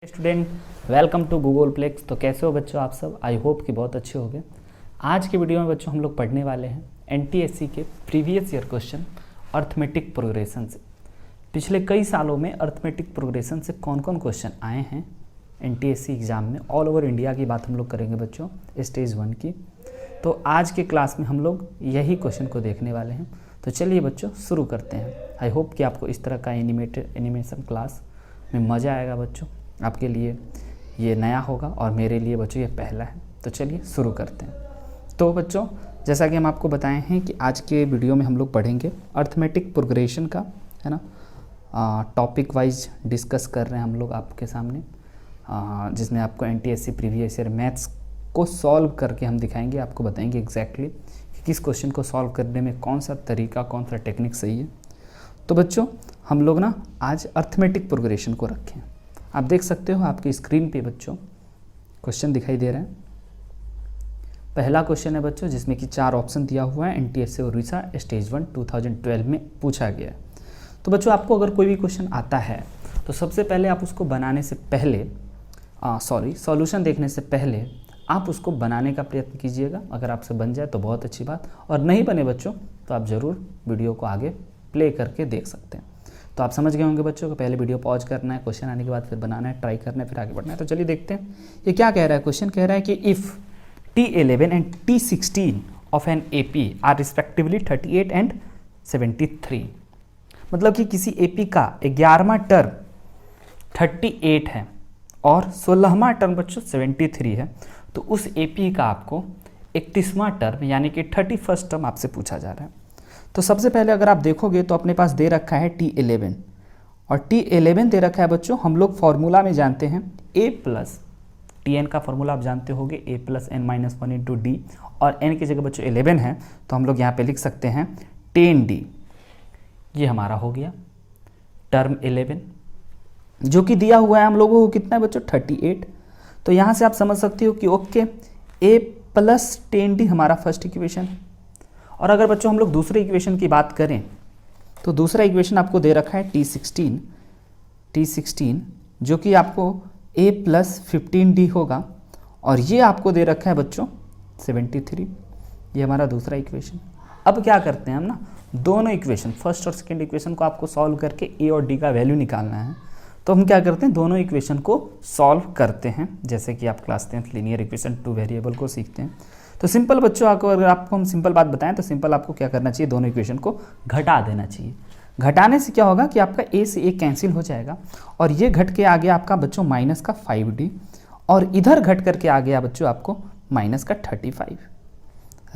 Student, welcome to Googleplex. तो कैसे हो बच्चों आप सब? आई होप कि बहुत अच्छे होंगे। आज के वीडियो में बच्चों हम लोग पढ़ने वाले हैं एनटीएससी के previous year question arithmetic progression से। पिछले कई सालों में अर्थमेटिक प्रोग्रेशन से कौन कौन क्वेश्चन आए हैं एनटीएससी एग्जाम में, ऑल ओवर इंडिया की बात हम लोग करेंगे बच्चों, स्टेज 1 की। तो आज के क्लास में हम लोग यही क्वेश्चन को देखने वाले हैं। तो चलिए बच्चों शुरू करते हैं। आई होप कि आपको इस तरह का एनिमेशन क्लास में मज़ा आएगा बच्चों। आपके लिए ये नया होगा और मेरे लिए बच्चों ये पहला है। तो चलिए शुरू करते हैं। तो बच्चों जैसा कि हम आपको बताए हैं कि आज के वीडियो में हम लोग पढ़ेंगे अर्थमेटिक प्रोग्रेशन का, है ना, टॉपिक वाइज डिस्कस कर रहे हैं हम लोग आपके सामने, जिसमें आपको एनटीएससी प्रीवियस ईयर मैथ्स को सॉल्व करके हम दिखाएंगे, आपको बताएंगे एग्जैक्टली कि किस क्वेश्चन को सॉल्व करने में कौन सा तरीका, कौन सा टेक्निक सही है। तो बच्चों हम लोग ना आज अर्थमेटिक प्रोग्रेशन को रखें। आप देख सकते हो आपकी स्क्रीन पे बच्चों क्वेश्चन दिखाई दे रहे हैं। पहला क्वेश्चन है बच्चों जिसमें कि 4 ऑप्शन दिया हुआ है, एनटीएससी उड़ीसा स्टेज 1 2012 में पूछा गया है। तो बच्चों आपको अगर कोई भी क्वेश्चन आता है तो सबसे पहले आप उसको बनाने से पहले सॉल्यूशन देखने से पहले आप उसको बनाने का प्रयत्न कीजिएगा। अगर आपसे बन जाए तो बहुत अच्छी बात, और नहीं बने बच्चों तो आप ज़रूर वीडियो को आगे प्ले करके देख सकते हैं। तो आप समझ गए होंगे बच्चों को पहले वीडियो पॉज करना है, क्वेश्चन आने के बाद फिर बनाना है, ट्राई करना है, फिर आगे बढ़ना है। तो चलिए देखते हैं ये क्या कह रहा है। क्वेश्चन कह रहा है कि if T11 and T16 of an AP are respectively 38 and 73, मतलब कि किसी AP का 11वां टर्म 38 है और 16वां टर्म बच्चों 73 है, तो उस AP का आपको 31वां टर्म यानी कि 31st टर्म आपसे पूछा जा रहा है। तो सबसे पहले अगर आप देखोगे तो अपने पास दे रखा है T11, और T11 दे रखा है बच्चों, हम लोग फॉर्मूला में जानते हैं A प्लस Tn का फॉर्मूला आप जानते होंगे, A plus n minus 1 into D, और n की जगह बच्चों 11 है तो हम लोग यहाँ पे लिख सकते हैं 10d। ये हमारा हो गया टर्म 11 जो कि दिया हुआ है हम लोगों को कितना है बच्चों 38। तो यहाँ से आप समझ सकते हो कि ओके A प्लस 10d हमारा फर्स्ट इक्वेशन है। और अगर बच्चों हम लोग दूसरे इक्वेशन की बात करें तो दूसरा इक्वेशन आपको दे रखा है T16 जो कि आपको A प्लस 15d होगा, और ये आपको दे रखा है बच्चों 73। ये हमारा दूसरा इक्वेशन। अब क्या करते हैं हम ना, दोनों इक्वेशन फर्स्ट और सेकंड इक्वेशन को आपको सॉल्व करके A और D का वैल्यू निकालना है। तो हम क्या करते हैं, दोनों इक्वेशन को सॉल्व करते हैं, जैसे कि आप class 10th linear equation 2 variable को सीखते हैं। तो सिंपल बच्चों अगर आपको हम सिंपल बात बताएं तो सिंपल आपको क्या करना चाहिए, दोनों इक्वेशन को घटा देना चाहिए। घटाने से क्या होगा कि आपका A से A कैंसिल हो जाएगा, और ये घट के आ गया आपका बच्चों माइनस का 5d, और इधर घट करके आ गया बच्चों आपको माइनस का 35।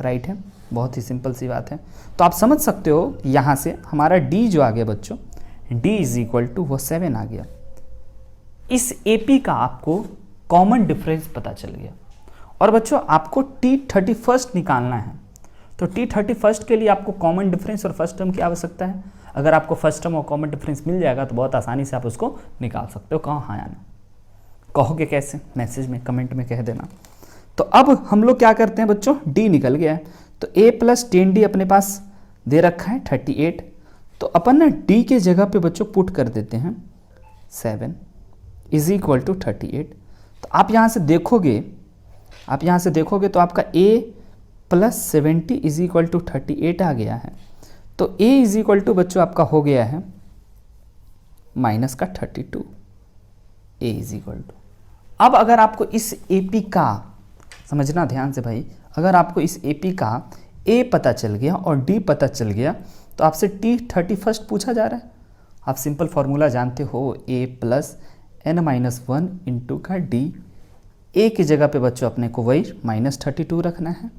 राइट है, बहुत ही सिंपल सी बात है। तो आप समझ सकते हो यहाँ से हमारा D जो आ गया बच्चों, D इज इक्वल टू वो 7 आ गया। इस AP का आपको कॉमन डिफरेंस पता चल गया, और बच्चों आपको T31 निकालना है। तो T31 के लिए आपको कॉमन डिफरेंस और फर्स्ट टर्म की आवश्यकता है। अगर आपको फर्स्ट टर्म और कॉमन डिफरेंस मिल जाएगा तो बहुत आसानी से आप उसको निकाल सकते हो। कहाँ हाँ या ना, कहोगे कैसे, मैसेज में कमेंट में कह देना। तो अब हम लोग क्या करते हैं बच्चों, D निकल गया है तो A प्लस 10d अपने पास दे रखा है 38। तो अपन ना D के जगह पे बच्चों पुट कर देते हैं 7 इज इक्वल टू 38। तो आप यहाँ से देखोगे तो आपका A plus 70 is equal to 38 आ गया है। तो A इज इक्वल टू बच्चों आपका हो गया है माइनस का 32। A इज इक्वल टू, अब अगर आपको इस AP का, समझना ध्यान से भाई, अगर आपको इस AP का A पता चल गया और D पता चल गया तो आपसे T31 पूछा जा रहा है। आप सिंपल फॉर्मूला जानते हो, A plus n minus 1 into का D। A की जगह पे बच्चों अपने को वही माइनस 32 रखना है,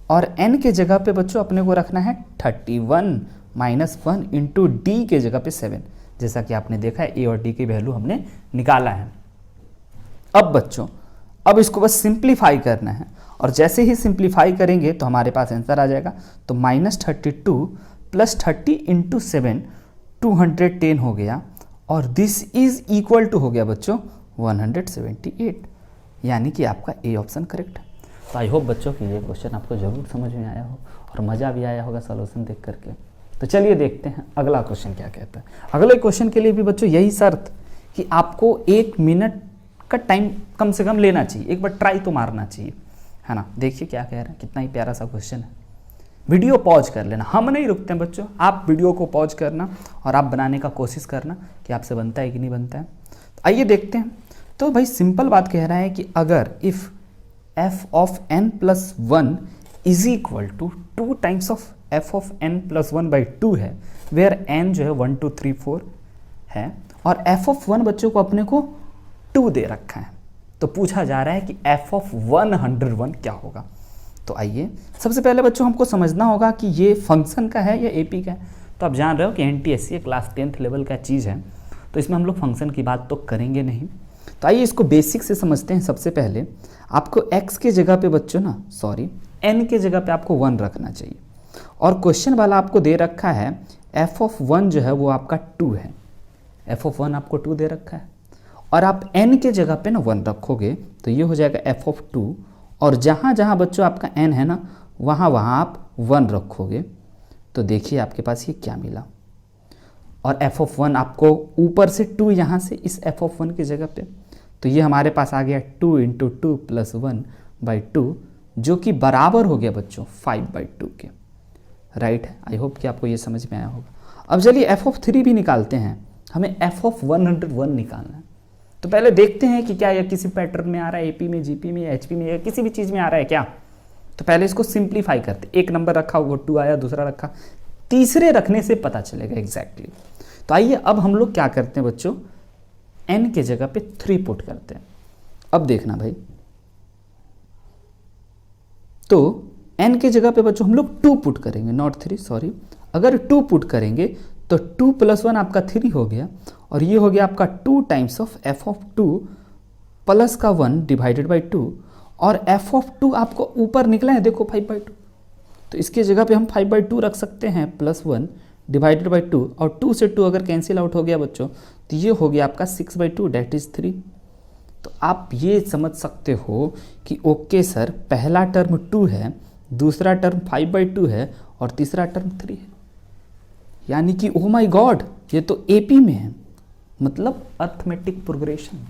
और n के जगह पे बच्चों अपने को रखना है 31 माइनस 1 इंटू डी के जगह पे 7। जैसा कि आपने देखा है A और D की वैल्यू हमने निकाला है। अब बच्चों अब इसको बस सिंप्लीफाई करना है, और जैसे ही सिंप्लीफाई करेंगे तो हमारे पास आंसर आ जाएगा। तो माइनस 32 प्लस 30 इंटू 7 210 हो गया, और दिस इज इक्वल टू हो गया बच्चों 178, यानी कि आपका A ऑप्शन करेक्ट है। तो आई होप बच्चों कि ये क्वेश्चन आपको ज़रूर समझ में आया हो और मज़ा भी आया होगा सॉल्यूशन देख करके। तो चलिए देखते हैं अगला क्वेश्चन क्या कहता है। अगले क्वेश्चन के लिए भी बच्चों यही शर्त कि आपको 1 मिनट का टाइम कम से कम लेना चाहिए, एक बार ट्राई तो मारना चाहिए, है ना। देखिए क्या कह रहे हैं, कितना ही प्यारा सा क्वेश्चन है। वीडियो पॉज कर लेना, हम नहीं रुकते हैं बच्चों, आप वीडियो को पॉज करना और आप बनाने का कोशिश करना कि आपसे बनता है कि नहीं बनता है। तो आइए देखते हैं। तो भाई सिंपल बात कह रहा है कि अगर if f of n plus 1 is equal to 2 times of f of n plus 1 by 2 है, वेयर n जो है 1 2 3 4 है, और f ऑफ 1 बच्चों को अपने को 2 दे रखा है, तो पूछा जा रहा है कि f ऑफ 101 क्या होगा। तो आइए सबसे पहले बच्चों हमको समझना होगा कि ये फंक्शन का है या एपी का है। तो आप जान रहे हो कि एनटीएससी क्लास 10th लेवल का चीज़ है, तो इसमें हम लोग फंक्शन की बात तो करेंगे नहीं। तो आइए इसको बेसिक से समझते हैं। सबसे पहले आपको x के जगह पे बच्चों n के जगह पे आपको 1 रखना चाहिए, और क्वेश्चन वाला आपको दे रखा है f ऑफ 1 जो है वो आपका 2 है, f ऑफ 1 आपको 2 दे रखा है, और आप n के जगह पे ना 1 रखोगे तो ये हो जाएगा f ऑफ 2, और जहाँ जहाँ बच्चों आपका n है ना वहाँ वहाँ आप 1 रखोगे, तो देखिए आपके पास ये क्या मिला। और f ऑफ 1 आपको ऊपर से 2 यहाँ से इस f ऑफ 1 की जगह पे, तो ये हमारे पास आ गया 2 इंटू 2 प्लस 1 बाई 2, जो कि बराबर हो गया बच्चों 5 बाई 2 के। राइट है, आई होप कि आपको ये समझ में आया होगा। अब चलिए f ऑफ 3 भी निकालते हैं, हमें f ऑफ 101 निकालना है। तो पहले देखते हैं कि क्या यह किसी पैटर्न में आ रहा है, एपी में, जीपी में, एचपी में, या किसी भी चीज़ में आ रहा है क्या। तो पहले इसको सिंप्लीफाई करते, एक नंबर रखा वो 2 आया, दूसरा रखा, तीसरे रखने से पता चलेगा एग्जैक्टली। तो आइए अब हम लोग क्या करते हैं बच्चों, n के जगह पे 3 पुट करते हैं। अब देखना भाई, तो n के जगह पे बच्चों हम लोग 2 पुट करेंगे, नॉट 3 सॉरी। अगर 2 पुट करेंगे तो 2 प्लस 1 आपका 3 हो गया, और ये हो गया आपका 2 times of f of 2 plus का 1 डिवाइडेड बाई 2, और f ऑफ 2 आपको ऊपर निकला है देखो 5 बाई 2, तो इसके जगह पे हम 5 बाई 2 रख सकते हैं प्लस 1 डिवाइडेड बाई 2, और 2 से 2 अगर कैंसिल आउट हो गया बच्चों तो ये हो गया आपका 6 बाई 2 डेट इज 3। तो आप ये समझ सकते हो कि ओके सर, पहला टर्म 2 है, दूसरा टर्म 5 बाई 2 है, और तीसरा टर्म 3 है, यानी कि ओ माय गॉड ये तो एपी में है, मतलब अर्थमेटिक प्रोग्रेशन।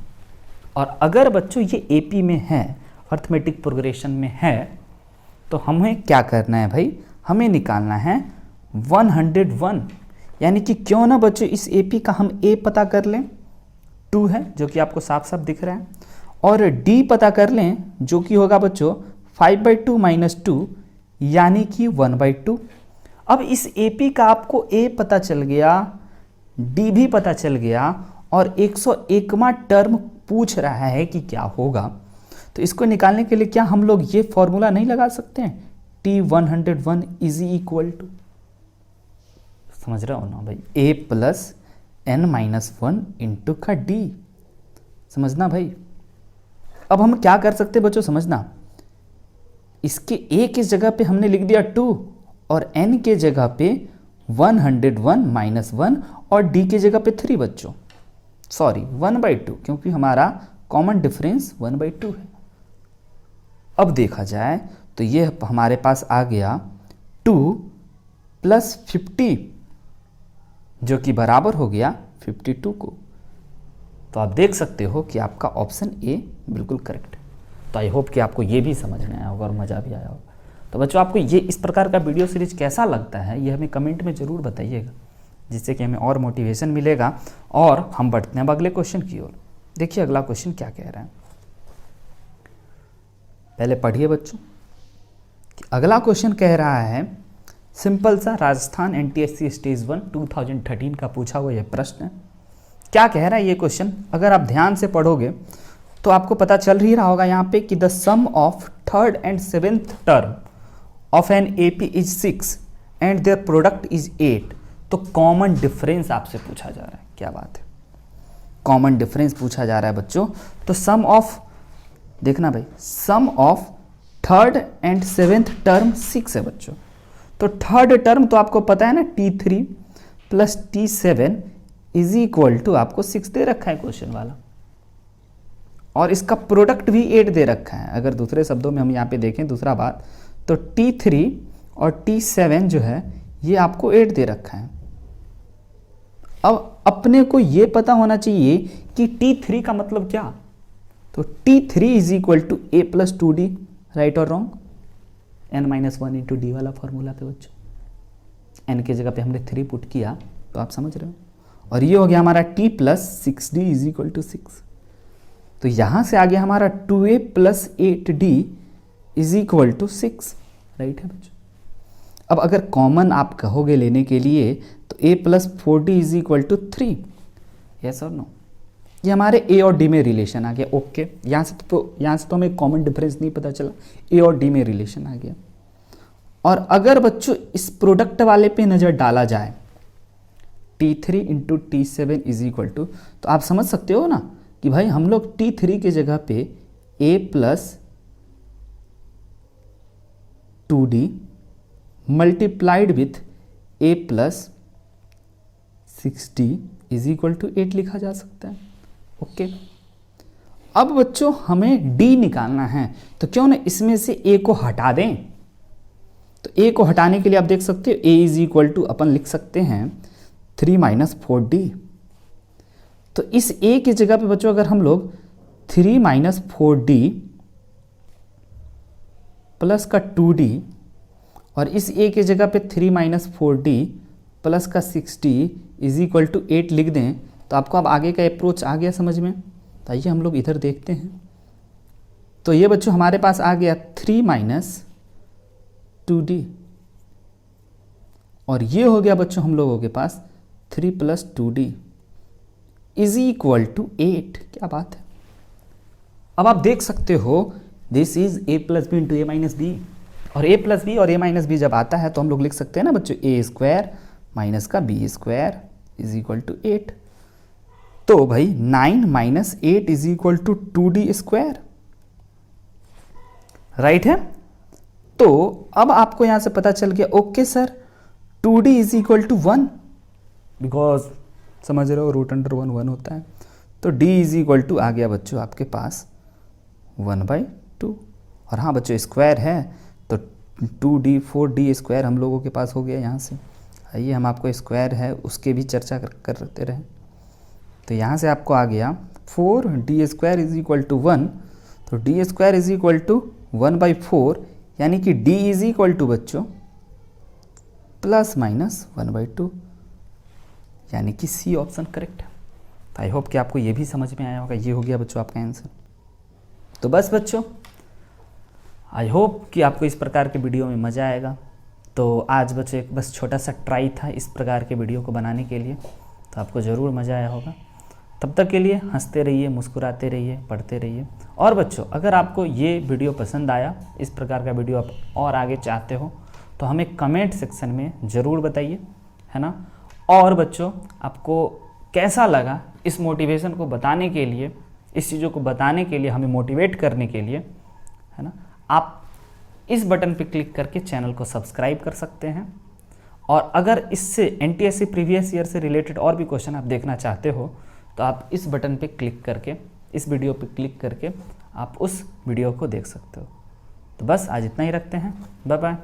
और अगर बच्चों ये एपी में है, अर्थमेटिक प्रोग्रेशन में है, तो हमें क्या करना है भाई, हमें निकालना है 101। यानी कि क्यों ना बच्चों इस एपी का हम ए पता कर लें, 2 है जो कि आपको साफ साफ दिख रहा है, और डी पता कर लें जो कि होगा बच्चों 5 बाई 2 माइनस 2, यानी कि 1 बाई 2। अब इस एपी का आपको ए पता चल गया, डी भी पता चल गया, और 101वां टर्म पूछ रहा है कि क्या होगा। तो इसको निकालने के लिए क्या हम लोग ये फॉर्मूला नहीं लगा सकते हैं, T101 इज इक्वल टू, समझ रहे हो ना भाई, a plus n minus 1 into का d, समझना भाई। अब हम क्या कर सकते हैं बच्चों, समझना, इसके a की जगह पे हमने लिख दिया 2, और n के जगह पे 101 माइनस 1, और d की जगह पे 3 बच्चों, सॉरी 1 बाई 2, क्योंकि हमारा कॉमन डिफरेंस 1 बाई 2 है। अब देखा जाए तो ये हमारे पास आ गया 2 प्लस 50, जो कि बराबर हो गया 52 को। तो आप देख सकते हो कि आपका ऑप्शन ए बिल्कुल करेक्ट है। तो आई होप कि आपको ये भी समझ में आया होगा और मज़ा भी आया होगा। तो बच्चों आपको ये इस प्रकार का वीडियो सीरीज कैसा लगता है ये हमें कमेंट में ज़रूर बताइएगा, जिससे कि हमें और मोटिवेशन मिलेगा, और हम बढ़ते हैं अब अगले क्वेश्चन की ओर। देखिए अगला क्वेश्चन क्या कह रहा है, पहले पढ़िए बच्चों कि अगला क्वेश्चन कह रहा है, सिंपल सा राजस्थान एनटीएससी स्टेज 1 2013 का पूछा हुआ यह प्रश्न है। क्या कह रहा है ये क्वेश्चन, अगर आप ध्यान से पढ़ोगे तो आपको पता चल ही रहा होगा यहाँ पे कि the sum of 3rd and 7th term of an AP is 6 and their product is 8। तो कॉमन डिफरेंस आपसे पूछा जा रहा है, क्या बात है, कॉमन डिफरेंस पूछा जा रहा है बच्चों। तो सम ऑफ, देखना भाई, सम of 3rd and 7th term 6 है बच्चों। तो 3rd टर्म तो आपको पता है ना, T3 plus T7 is equal to आपको 6 दे रखा है क्वेश्चन वाला, और इसका प्रोडक्ट भी 8 दे रखा है। अगर दूसरे शब्दों में हम यहाँ पे देखें दूसरा बात, तो T3 और T7 जो है ये आपको 8 दे रखा है। अब अपने को ये पता होना चाहिए कि T3 का मतलब क्या, तो T3 is equal to A plus 2D, right और रॉन्ग? n-1 इंटू डी वाला फॉर्मूला पे बच्चों, n की जगह पे हमने 3 पुट किया, तो आप समझ रहे हो। और ये हो गया हमारा t plus 6D is equal to 6। तो यहाँ से आ गया हमारा 2a plus 8D is equal to 6, right है बच्चों। अब अगर कॉमन आप कहोगे लेने के लिए तो a plus 4D is equal to 3, yes और नो? ये हमारे a और d में रिलेशन आ गया, ओके। यहाँ से तो हमें कॉमन डिफरेंस नहीं पता चला, a और d में रिलेशन आ गया। और अगर बच्चों इस प्रोडक्ट वाले पे नज़र डाला जाए, T3 into T7 is equal to, तो आप समझ सकते हो ना कि भाई हम लोग T3 की जगह पे a plus 2D multiplied with a plus 6D is equal to 8 लिखा जा सकता है, ओके। अब बच्चों हमें D निकालना है, तो क्यों ना इसमें से a को हटा दें। तो a को हटाने के लिए आप देख सकते हो a इज इक्वल टू अपन लिख सकते हैं 3 माइनस 4D। तो इस a की जगह पे बच्चों अगर हम लोग 3 माइनस 4D प्लस का 2D और इस a की जगह पे 3 माइनस 4D प्लस का 6D इज इक्वल टू 8 लिख दें, तो आपको अब आगे का अप्रोच आ गया समझ में। तो आइए हम लोग इधर देखते हैं। तो ये बच्चों हमारे पास आ गया 3 माइनस 2D, और ये हो गया बच्चों हम लोगों के पास 3 plus 2D is equal to 8। क्या बात है। अब आप देख सकते हो this is a plus B into A minus B, और a प्लस बी और a माइनस बी जब आता है तो हम लोग लिख सकते हैं ना बच्चों a स्क्वायर माइनस का b square is equal to 8। तो भाई 9 minus 8 is equal to 2D square, right है। तो अब आपको यहां से पता चल गया, okay sir 2D is equal to 1, because समझ रहे हो रूट अंडर 1 1 होता है। तो d इज इक्वल टू आ गया बच्चों आपके पास 1/2। और हाँ बच्चों स्क्वायर है तो 2D 4D स्क्वायर हम लोगों के पास हो गया यहाँ से। आइए हम आपको स्क्वायर है उसके भी चर्चा करते रहे। तो यहाँ से आपको आ गया 4D square is equal to 1। तो D square is equal to 1/4, यानी कि D इज इक्वल टू बच्चों प्लस माइनस 1/2, यानी कि C ऑप्शन करेक्ट है। तो आई होप कि आपको ये भी समझ में आया होगा। ये हो गया बच्चों आपका आंसर। तो बस बच्चों आई होप कि आपको इस प्रकार के वीडियो में मज़ा आएगा। तो आज बच्चों एक बस छोटा सा ट्राई था इस प्रकार के वीडियो को बनाने के लिए, तो आपको ज़रूर मज़ा आया होगा। तब तक के लिए हंसते रहिए, मुस्कुराते रहिए, पढ़ते रहिए। और बच्चों अगर आपको ये वीडियो पसंद आया, इस प्रकार का वीडियो आप और आगे चाहते हो, तो हमें कमेंट सेक्शन में ज़रूर बताइए, है ना। और बच्चों आपको कैसा लगा इस मोटिवेशन को बताने के लिए, इस चीज़ों को बताने के लिए, हमें मोटिवेट करने के लिए, है ना, आप इस बटन पे क्लिक करके चैनल को सब्सक्राइब कर सकते हैं। और अगर इससे NTSC प्रीवियस ईयर से रिलेटेड और भी क्वेश्चन आप देखना चाहते हो, तो आप इस बटन पे क्लिक करके, इस वीडियो पे क्लिक करके आप उस वीडियो को देख सकते हो। तो बस आज इतना ही रखते हैं। Bye bye.